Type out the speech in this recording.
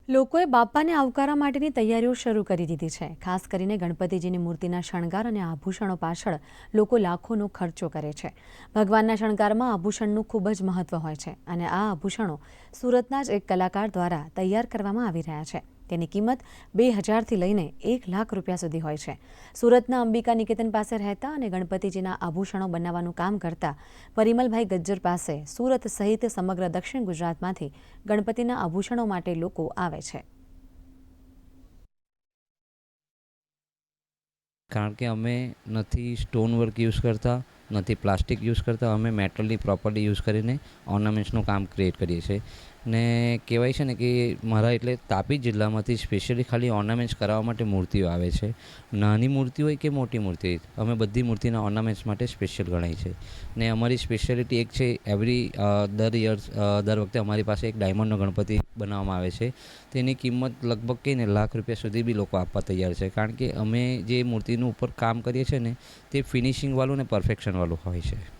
લોકોએ બાપાને આવકારવા માટેની તૈયારીઓ શરૂ કરી દીધી છે। ખાસ કરીને ગણપતિજીની મૂર્તિના શણગાર અને આભૂષણો પાછળ લોકો લાખોનો ખર્ચો કરે છે। ભગવાનના શણગારમાં આભૂષણનું ખૂબ જ મહત્વ હોય છે અને આ આભૂષણો સુરતના જ એક કલાકાર દ્વારા તૈયાર કરવામાં આવી રહ્યા છે। તેની કિંમત 2000થી લઈને 1 લાખ રૂપિયા સુધી હોય છે। સુરતના અંબિકા નિકેતન પાસે રહેતા અને ગણપતિજીના આભૂષણો બનાવવાનું કામ કરતા પરિમલભાઈ ગજ્જર પાસે સુરત સહિત સમગ્ર દક્ષિણ ગુજરાતમાંથી ગણપતિના આભૂષણો માટે લોકો આવે છે। કારણ કે અમે નથી સ્ટોન વર્ક યુઝ કરતા, નથી પ્લાસ્ટિક યુઝ કરતા, અમે મેટલની પ્રોપર્ટી યુઝ કરીને ઓર્નામેન્ટ્સનું કામ ક્રિએટ કરીએ છીએ। ને કહેવાય છે ને કે મારા એટલે તાપી જિલ્લામાંથી સ્પેશિયલી ખાલી ઓર્નામેન્ટ્સ કરાવવા માટે મૂર્તિઓ આવે છે। નાની મૂર્તિ હોય કે મોટી મૂર્તિ હોય, અમે બધી મૂર્તિના ઓર્નામેન્ટ્સ માટે સ્પેશિયલ ગણાય છે। ને અમારી સ્પેશિયાલિટી એક છે, દર વખતે અમારી પાસે એક ડાયમંડનો ગણપતિ બનાવવામાં આવે છે। તેની કિંમત લગભગ કહીને લાખ રૂપિયા સુધી બી લોકો આપવા તૈયાર છે, કારણ કે અમે જે મૂર્તિનું ઉપર કામ કરીએ છીએ ને તે ફિનિશિંગવાળું ને પરફેક્શનવાળું હોય છે।